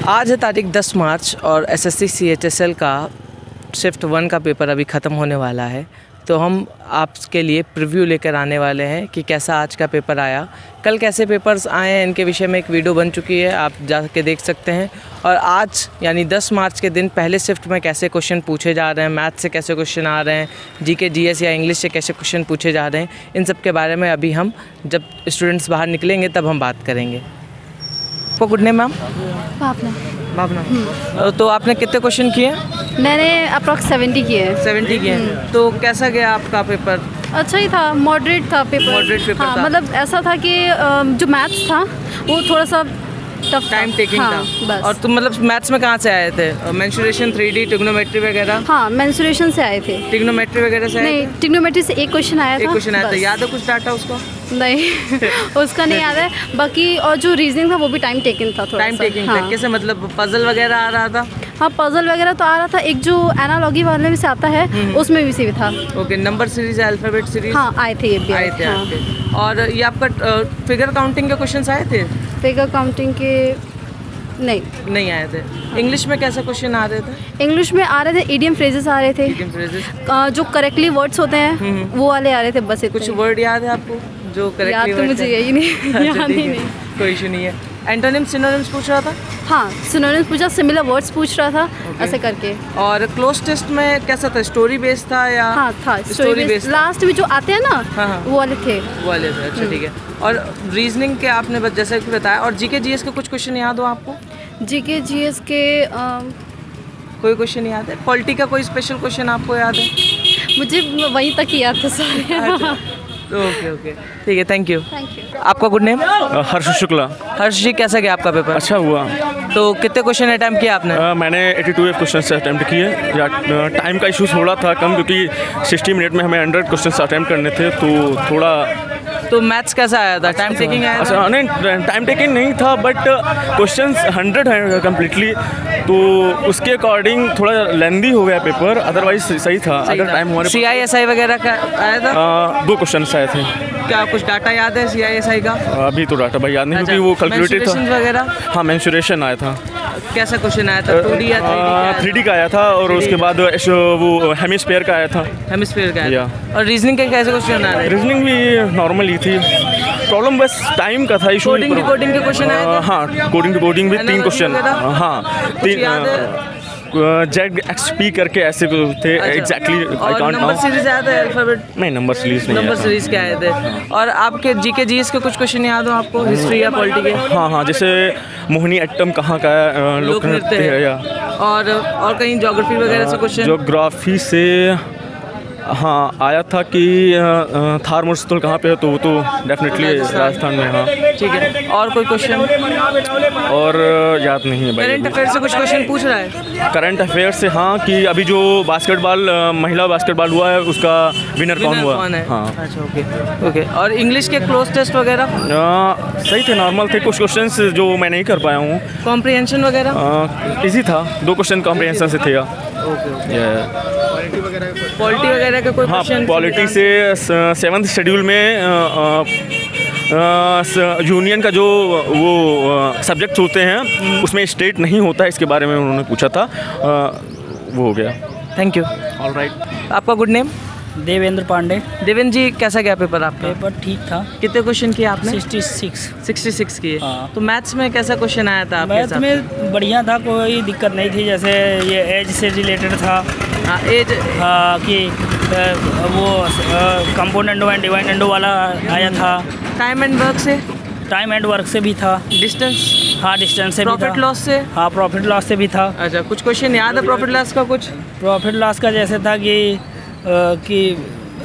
आज है तारीख 10 मार्च और एसएससी सीएचएसएल का शिफ्ट 1 का पेपर अभी ख़त्म होने वाला है। तो हम आपके लिए प्रीव्यू लेकर आने वाले हैं कि कैसा आज का पेपर आया, कल कैसे पेपर्स आए हैं, इनके विषय में एक वीडियो बन चुकी है, आप जाके देख सकते हैं। और आज यानी 10 मार्च के दिन पहले शिफ्ट में कैसे क्वेश्चन पूछे जा रहे हैं, मैथ से कैसे क्वेश्चन आ रहे हैं, जीके जीएस या इंग्लिश से कैसे क्वेश्चन पूछे जा रहे हैं, इन सब के बारे में अभी हम जब स्टूडेंट्स बाहर निकलेंगे तब हम बात करेंगे। आपको गुड नेम मैम? भावना। तो आपने कितने क्वेश्चन किए? मैंने अप्रॉक्स 70 किए हैं। 70 किए हैं। तो कैसा गया आपका पेपर? अच्छा ही था, मॉडरेट था पेपर। मॉडरेट पेपर हाँ, था। मतलब ऐसा था कि जो मैथ्स था वो थोड़ा सा टफ टाइम टेकिंग था बस। और तुम मतलब मैथ्स में कहाँ से आए थे? मेंसुरेशन, 3D, ट्रिग्नोमेट्री वगैरह? हाँ, मेंसुरेशन से आए थे। ट्रिग्नोमेट्री वगैरह से आए नहीं, थे? ट्रिग्नोमेट्री से एक क्वेश्चन आया था। एक क्वेश्चन आया था। याद है कुछ डाटा उसका? नहीं उसका नहीं याद है। बाकी और जो रीजनिंग था वो भी टाइम टेकिंग था थोड़ा। टाइम टेकिंग हाँ। था। कैसे मतलब पजल वगैरह आ रहा था? हाँ, पजल वगैरह तो आ रहा था। एक जो एनालॉजी वाले में से आता है उसमें भी से भी था। Okay, number series, alphabet series? हाँ, आए थे ये भी आए थे हाँ। आपके। और ये आपका फिगर काउंटिंग के क्वेश्चन आए थे? फिगर काउंटिंग के नहीं आए थे। इंग्लिश में कैसे क्वेश्चन आ रहे थे? इंग्लिश में आ रहे थे, इडियम फ्रेजेस आ रहे थे। Idiom phrases? जो करेक्टली वर्ड्स होते हैं वो वाले आ रहे थे। बस कुछ वर्ड याद है आपको जो करेक्टली? याद तो मुझे यही नहीं याद ही नहीं। कोई इशू नहीं है। एंटोनिम्स, सिनोनिम्स पूछ रहा था? हाँ, सिनोनिम्स पूछा, सिमिलर वर्ड्स पूछ रहा था ऐसे करके। और क्लोज टेस्ट में कैसा था? स्टोरी बेस्ड था या? हाँ था, स्टोरी बेस्ड। लास्ट में जो आते हैं ना हाँ। वो वाले थे। वो वाले थे। अच्छा ठीक है। और रीजनिंग के आपने जैसे कि बताया, और जीके जीएस के कुछ क्वेश्चन याद हो आपको? जीके जीएस के कोई क्वेश्चन याद है? पॉलिटी का कोई स्पेशल क्वेश्चन आपको याद है? मुझे वहीं तक ही याद था सारे। ओके ठीक है, थैंक यू। आपका गुड नेम? हर्ष शुक्ला। हर्ष जी, कैसा गया आपका पेपर? अच्छा हुआ। तो कितने क्वेश्चन अटैम्प्ट किए आपने? मैंने 82 क्वेश्चन से अटैम्प्ट किए। या टाइम का इशू थोड़ा था कम, क्योंकि 60 मिनट में हमें 100 क्वेश्चन अटैम्प्ट करने थे, तो थोड़ा। तो मैथ्स कैसा आया था? टाइम टेकिंग आया था? अच्छा, नहीं टाइम टेकिंग नहीं था, बट क्वेश्चंस 100 है कम्प्लीटली, तो उसके अकॉर्डिंग थोड़ा लेंदी हो गया पेपर। अदरवाइज सही था। अगर टाइम हमारे CISI वगैरह का आया था? 2 क्वेश्चन आए थे। क्या कुछ डाटा याद है CISI का? अभी तो डाटा भाई याद नहीं, क्योंकि वो कैलकुलेटेड था वगैरह। हाँ, मेंसुरेशन आया था। कैसा क्वेश्चन आया था? 2D या 3D का आया था, और उसके बाद वो हेमिस्फीयर का आया था। हेमिस्फीयर का आया था। और रीजनिंग के कैसे क्वेश्चन आ रहे हैं? रीजनिंग भी नॉर्मल ही थी, प्रॉब्लम बस टाइम का था इशू। कोडिंग डिकोडिंग के क्वेश्चन आए थे? हाँ, कोडिंग डिकोडिंग भी 3 क्वेश्चन। हाँ, 3 ZXP करके ऐसे थे। Exactly I can't now. Number series आया था? अल्फाबेट? नहीं, नंबर सीरीज नहीं। नंबर सीरीज के आए थे। और आपके जीके जीएस के कुछ क्वेश्चन याद हो आपको, हिस्ट्री या पॉलिटी के? हाँ, जैसे मोहिनी अट्टम कहाँ का लोक नृत्य है, या और कहीं ज्योग्राफी वगैरह से क्वेश्चन? ज्योग्राफी से हाँ आया था कि थार मरुस्थल कहाँ पे है, तो वो तो डेफिनेटली राजस्थान में। हाँ ठीक है। और कोई क्वेश्चन? और याद नहीं है भाई। करंट अफेयर से कुछ क्वेश्चन पूछ रहा है? करंट अफेयर से हाँ, कि अभी जो बास्केटबॉल महिला बास्केटबॉल हुआ है उसका विनर कौन हुआ? हाँ। अच्छा ओके। और इंग्लिश के क्लोज टेस्ट वगैरह? सही थे, नॉर्मल थे। कुछ क्वेश्चंस जो मैं नहीं कर पाया हूँ। कॉम्प्रिहेंशन वगैरह? इजी था, 2 क्वेश्चन कॉम्प्रिहेंशन से थे। पॉलिटी वगैरह का कोई? हाँ, पॉलिटी से 7th शेड्यूल में यूनियन का जो वो सब्जेक्ट्स होते हैं उसमें स्टेट नहीं होता है, इसके बारे में उन्होंने पूछा था। वो हो गया। Thank you. All right. आपका गुड नेम? देवेंद्र पांडे। देवेंद्र जी, कैसा गया पेपर आपका? पेपर ठीक था। कितने क्वेश्चन किए आपने? 66 किए। हाँ। तो मैथ्स में कैसा क्वेश्चन आया था आपके? मैथ में बढ़िया था, कोई दिक्कत नहीं थी। जैसे ये एज से रिलेटेड था। हाँ, एज। हाँ, कि वो कंपोनेंट एंड डिवाइडेंड वाला आया था। टाइम एंड वर्क से? टाइम एंड वर्क से भी था। डिस्टेंस? हाँ, डिस्टेंस से भी था। प्रॉफिट लॉस से? हाँ, प्रॉफिट लॉस से भी था। अच्छा, कुछ क्वेश्चन याद है प्रॉफिट लॉस का? कुछ प्रॉफिट लॉस का जैसे था कि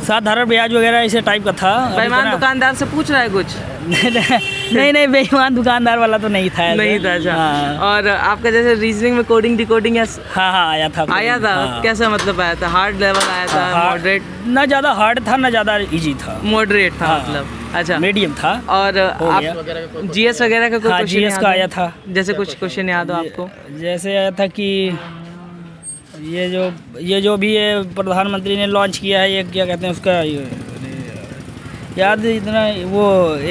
साधारण ब्याज वगैरह ऐसे टाइप का था। बेईमान दुकानदार से पूछ रहा है कुछ? नहीं, बेईमान दुकानदार वाला तो नहीं था। नहीं था। अच्छा। हाँ। और आपका जैसे रीजनिंग में कोडिंग डिकोडिंग? हाँ, आया था। हाँ। कैसा मतलब आया था? हार्ड लेवल आया था? मॉडरेट? ना ज़्यादा हार्ड था, ना ज़्यादा इजी था। मॉडरेट था। हाँ। मतलब अच्छा, मीडियम था। और आप जीएस वगैरह का कोई? हाँ, जीएस का आया था। जैसे कुछ क्वेश्चन याद हो आपको? जैसे आया था कि ये जो भी ये प्रधानमंत्री ने लॉन्च किया है, ये क्या कहते हैं उसका, याद इतना वो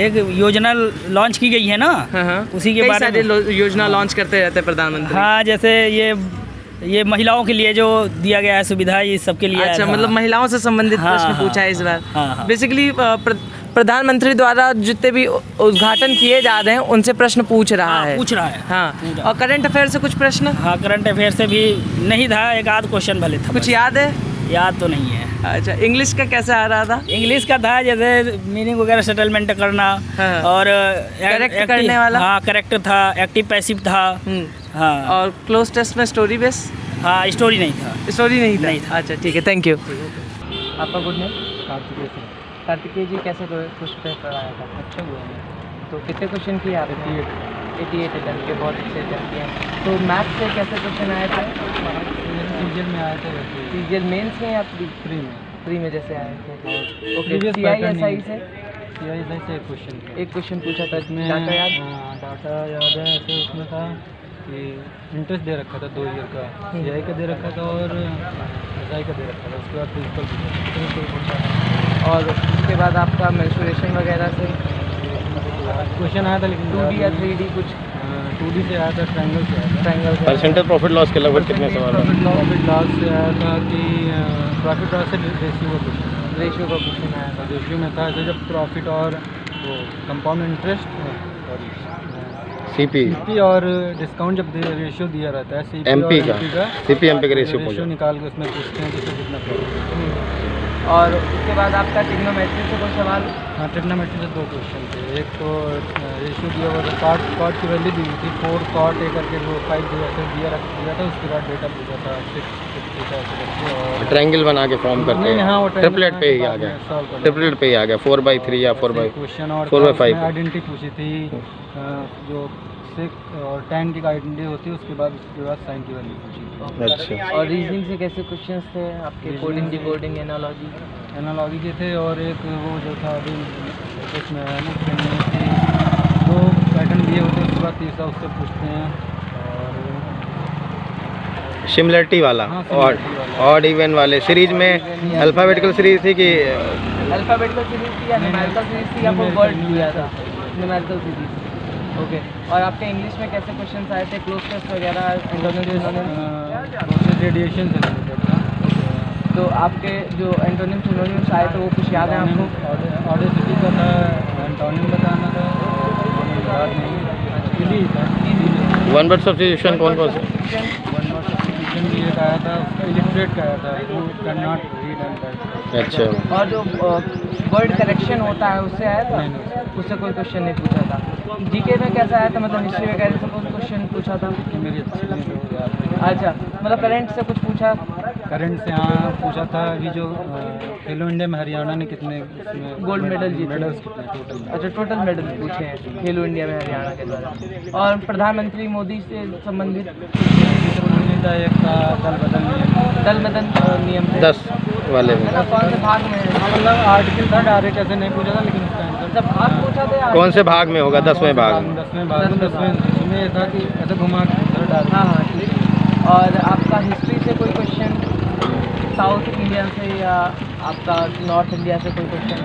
एक योजना लॉन्च की गई है ना, हाँ। उसी के कई बारे सारे में। योजना लॉन्च करते रहते हैं प्रधानमंत्री। हाँ, जैसे ये महिलाओं के लिए जो दिया गया है सुविधा, ये सबके लिए। अच्छा, हाँ। मतलब महिलाओं से संबंधित हाँ, प्रश्न हाँ, पूछा है इस बार। हाँ। बेसिकली प्रधानमंत्री द्वारा जितने भी उद्घाटन किए जा रहे हैं उनसे प्रश्न पूछ रहा है। पूछ रहा है। हाँ, और करंट अफेयर से कुछ प्रश्न हाँ, करंट अफेयर से भी नहीं था, एक आध क्वेश्चन भले था। कुछ याद है? याद तो नहीं है। अच्छा, इंग्लिश का कैसे आ रहा था? इंग्लिश का था जैसे मीनिंग वगैरह सेटलमेंट करना। हाँ। और करेक्ट करने वाला? हाँ, करेक्ट था, एक्टिव पैसिव था। हाँ। और क्लोज टेस्ट में स्टोरी बेस? हाँ, स्टोरी नहीं था। स्टोरी नहीं था? नहीं था। अच्छा, ठीक है, थैंक यू। आपका गुड नेम? कार्तिकेय जी, कैसे क्वेश्चन पेपर आया था? अच्छा हुआ है। तो कितने क्वेश्चन किए आपने? 88 अटेम्प्ट के, बहुत अच्छे अटेम्प्ट किए। तो मैथ से कैसे क्वेश्चन आए थे? सीजन में आए थे वैसे। सीजीएल मेंस में या प्री में जैसे आए थे? ओके, CISI से? CISI से एक क्वेश्चन एक क्वेश्चन पूछा था इसमें, डाटा याद? डाटा याद है। ऐसे उसमें था कि इंटरेस्ट दे रखा था 2 ईयर का, CI का दे रखा था और SI का दे रखा था। उसके बाद प्रिंसिपल पूछा। और उसके बाद आपका मेंसुरेशन वगैरह से क्वेश्चन आया था, लेकिन 2D या 3D कुछ? 2D से आया था, ट्रायंगल से आया था। ट्रायंगल से। परसेंटेज प्रॉफिट लॉस के लगभग कितने सवाल हैं? प्रॉफिट लॉस से आया था कि प्रॉफिट लॉस से रेशियो का क्वेश्चन। रेशियो का क्वेश्चन आया था। रेशियो में था ऐसे जब प्रॉफिट और वो कंपाउंड इंटरेस्ट CP और डिस्काउंट जब रेशियो दिया रहता है CP MP और का, MP का CP MP का रेशियो निकाल के उसमें पूछते हैं किसको कितना प्रॉफिट। और उसके बाद आपका ट्रिग्नोमेट्री से कोई सवाल? हाँ, ट्रिग्नोमेट्री से 2 क्वेश्चन थे। एक तो रेशियो दिया हुआ था, कॉट की वैल्यू दी हुई थी 4 cot A करके वो 5 ऐसे दिया था। उसके बाद डेटा पूछा था 6 ऐसे करके, और ट्रायंगल बना के फॉर्म करते नहीं, हाँ, वो हैं। ट्रिपलेट पे ही आ गया, ट्रिपलेट पे ही आ गया, 4/3 या 4/5 क्वेश्चन। और 4/5 आइडेंटिटी पूछी थी, जो 6 और 10 की आइडेंटिटी होती है, उसके बाद साइन की वैल्यू पूछी। अच्छा। और रीजनिंग से कैसे क्वेश्चंस थे आपके? कोडिंग, डिकोडिंग, एनालॉजी के थे। और एक वो जो था अभी उसमें है ना, उसमें 2 पैटर्न दिए होते हैं, उसके बाद तीसरा उससे पूछते हैं। और सिमिलरिटी वाला, हाँ, और ऑड इवन वाले सीरीज में अल्फ़ाबेटिकल सीरीज थी कि अल्फ़ाबेटिकल सीरीज थी या न्यूमेरिकल सीरीज थी या कोई वर्ड दिया था? Numerical series. ओके। और आपके इंग्लिश में कैसे क्वेश्चंस आए थे? क्लोज टेस्ट वगैरह, रेडिएशन से रिलेटेड था। तो आपके जो एंटोनिम सिनोनिम्स आए थे वो कुछ याद है आपको? ऑडेसिटी का था, एंटोनिम बताना था, याद नहीं था। वन वर्ड सब्स्टिट्यूशन कौन कौन से? वन वर्ड सब्स्टिट्यूशन भी एक आया था, उसका इलिटरेट का आया था, वो can not read and right. अच्छा। और जो वर्ड करेक्शन होता है उससे आया था? नहीं। उससे कोई क्वेश्चन नहीं पूछा था। जीके में कैसा आया था, मतलब हिस्ट्री वगैरह से कोई क्वेश्चन पूछा था? मेरी अच्छी नहीं तो याद नहीं। अच्छा, मतलब करंट से कुछ पूछा? करंट से हाँ पूछा था। अभी जो खेलो इंडिया में हरियाणा ने कितने गोल्ड मेडल जीते? मेडल्स कितने टोटल? अच्छा, टोटल मेडल पूछे हैं खेलो इंडिया में हरियाणा के द्वारा। और प्रधानमंत्री मोदी से संबंधित था, एक था दल बदल नियम थे। 10 वाले में मतलब कौन से भाग में है? मतलब आर्टिकल था, डायरेक्ट ऐसे नहीं पूछा था, लेकिन उसका आंसर जब भाग पूछा था कौन से भाग में होगा? 10वें भाग में। 10वें भाग में। 10वें में ये था कि ऐसे घुमा के पूछा डायरेक्ट। हाँ हाँ, ठीक है। और आपका हिस्ट्री से कोई क्वेश्चन, साउथ इंडिया से या आपका नॉर्थ इंडिया से कोई क्वेश्चन?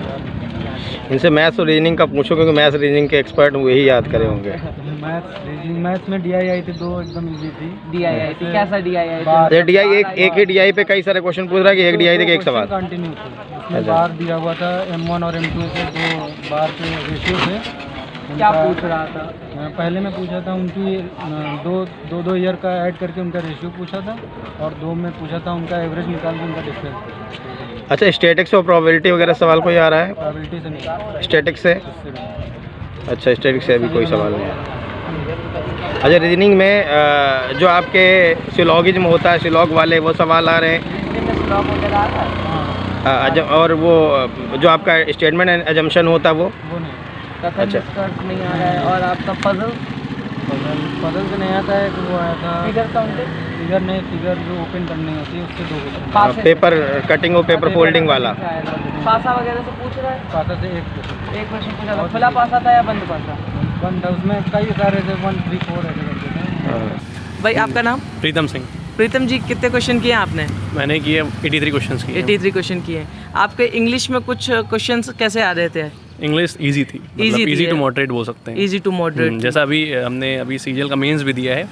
इनसे मैथ्स और रीजनिंग का पूछो, क्योंकि मैथ्स रीजनिंग के एक्सपर्ट वही याद करे होंगे। मैथ्स में DII थी 2 एकदम इजी थी। DII थी, कैसा DII? ये DI एक ही DI पे कई सारे क्वेश्चन पूछ रहा है कि एक DI थे कि एक सवाल कंटिन्यू थे। उसमें बार दिया हुआ था, M1 और M2 से 2 बार के रेशियो थे। क्या पूछ रहा था? पहले में पूछा था उनकी 2 ईयर का ऐड करके उनका रेशियो पूछा था, और 2 में पूछा था उनका एवरेज निकाल के उनका डिफरेंस। अच्छा, स्टैटिक्स और प्रोबेबिलिटी वगैरह सवाल कोई आ रहा है? प्रोबेबिलिटी से नहीं, स्टैटिक्स से? अच्छा, स्टैटिक्स से अभी कोई सवाल नहीं है। अच्छा, रीजनिंग में जो आपके सिलॉगिज्म होता है, सिलॉग वाले वो सवाल आ रहे हैं। और वो जो आपका स्टेटमेंट एंड अजम्पशन होता है वो नहीं। अच्छा, नहीं आ रहा है। और आपका पजल से नहीं आता है। वो आया था फिगर काउंटिंग? फिगर नहीं, फिगर जो ओपन करनी होती है उससे 2 क्वेश्चन। पेपर कटिंग और पेपर फोल्डिंग वाला। पासा वगैरह से पूछ रहा है? पासा से एक क्वेश्चन पूछा था। खुला पासा था या बंद पासा? बंद था, उसमें कई सारे थे, 1 3 4 ऐसे करके थे। भाई, आपका नाम? प्रीतम सिंह। प्रीतम जी कितने क्वेश्चन किए आपने? मैंने किए 83 क्वेश्चंस किए। 83 क्वेश्चन किए। आपके इंग्लिश में कुछ क्वेश्चंस कैसे आ रहे थे? इंग्लिश इजी थी, मतलब इजी टू मॉडरेट बोल सकते हैं। इजी टू मॉडरेट, जैसा हमने अभी सीजीएल का मेंस भी दिया है,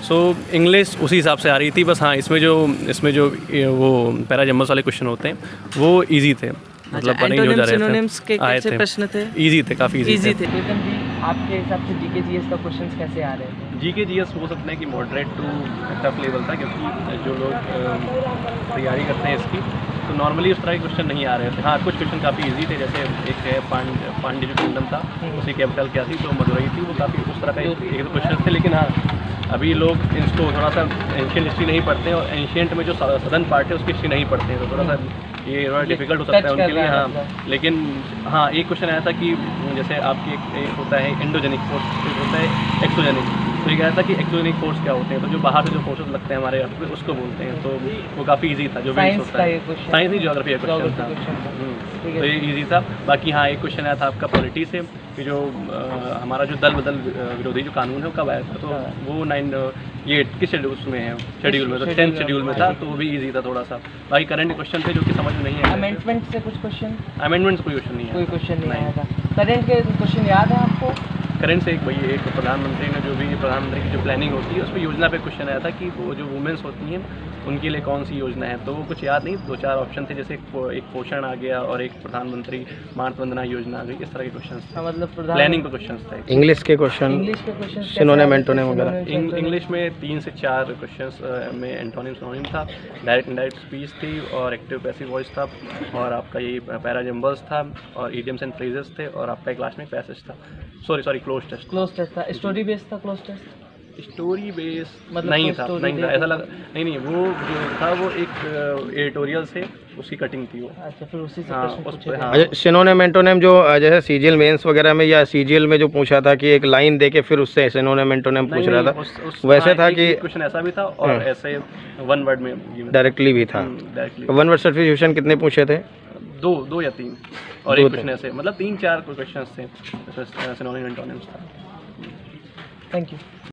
सो इंग्लिश उसी हिसाब से आ रही थी। बस हाँ, इसमें जो वो पैरा जंबल्स वाले क्वेश्चन होते हैं वो इजी थे, मतलब एंटोनिम सिनोनिम्स के कैसे प्रश्न थे? इजी थे, काफ़ी इजी थे। प्रीतम जी आपके हिसाब से जीके जीएस का क्वेश्चंस कैसे आ रहे थे? जीके जीएस हो सकते हैं कि मॉडरेट टू टफ लेवल था, क्योंकि जो लोग तैयारी करते हैं इसकी तो नॉर्मली उस तरह के क्वेश्चन नहीं आ रहे थे। हाँ, कुछ क्वेश्चन काफ़ी इजी थे, जैसे एक है पांड्य जो किंगडम था उसकी कैपिटल क्या थी, तो मदुरई थी। वो काफ़ी उस तरह का एक दो क्वेश्चन थे। लेकिन हाँ, अभी लोग इसको थोड़ा सा एंशियंट हिस्ट्री नहीं पढ़ते हैं, और एंशियंट में जो सदर्न पार्ट है उसकी हिस्ट्री नहीं पढ़ते हैं, तो थोड़ा सा ये थोड़ा डिफिकल्ट हो सकता है उनके लिए। हाँ, लेकिन हाँ, एक क्वेश्चन आया था कि जैसे आपकी एक होता है एंडोजेनिक फोर्स, एक होता है एक्सोजेनिक। तो ये कहा था कि एक्सोजेनिक फोर्स क्या होते हैं, तो जो बाहर से जो फोर्सेस लगते हैं हमारे यहाँ पे उसको बोलते हैं। तो वो काफ़ी इजी था, जो विंड्स होता है। साइंस ही ज्योग्राफी का क्वेश्चन था, तो ये इजी था। बाकी हाँ, एक क्वेश्चन आया था आपका पॉलिटी से कि जो हमारा जो दल बदल विरोधी जो कानून है वो कब आया था, तो वो ये किस शेड्यूल में है, शेड्यूल में, तो 10th शेड्यूल में था, तो वो भी इजी था थोड़ा सा। बाकी करंट क्वेश्चन थे जो कि समझ में नहीं आया। अमेंडमेंट से कुछ क्वेश्चन? अमेंडमेंट से कोई क्वेश्चन नहीं है, कोई क्वेश्चन नहीं आया था। करंट के क्वेश्चन याद है आपको? करंट से एक प्रधानमंत्री ने जो भी प्रधानमंत्री की जो प्लानिंग होती है उस पर योजना पे क्वेश्चन आया था कि वो जो वुमेंस होती हैं उनके लिए कौन सी योजना है, तो वो कुछ याद नहीं, 2-4 ऑप्शन थे, जैसे एक पोषण आ गया और एक प्रधानमंत्री मातृ वंदना योजना आ गई, इस तरह के क्वेश्चन थे। मतलब प्लानिंग पे क्वेश्चन थे। इंग्लिश के क्वेश्चन, सिनोनिम एंटोनिम वगैरह। इंग्लिश में 3 से 4 क्वेश्चन में एंटोनिम सिनोनिम था, डायरेक्ट इनडायरेक्ट स्पीच थी, और एक्टिव पैसिव वॉइस था, और आपका ये पैरा जंबल्स था, और इडियम्स एंड फ्रेजेस थे, और आपका एक लास्ट में पैसेज था। सॉरी क्लोज टेस्ट था। स्टोरी बेस्ड था क्लोज टेस्ट? स्टोरी बेस मतलब नहीं था, ऐसा लगा नहीं, वो जो था वो एक एडिटोरियल से उसकी कटिंग थी वो। अच्छा, फिर उसी से अच्छा, सिनोनिम एंटोनिम जो जैसे सीजीएल मेंस वगैरह में या सीजीएल में जो पूछा था कि एक लाइन देके फिर उससे सिनोनिम एंटोनिम पूछ रहा था, वैसे था कि क्वेश्चन ऐसा भी था, और ऐसे 1 वर्ड में डायरेक्टली भी था। 1 वर्ड सब्स्टिट्यूशन कितने पूछे थे? 2 या 3, और एक क्वेश्चन ऐसे, मतलब 3-4 क्वेश्चन थे सिनोनिम एंटोनिम्स था। Thank you.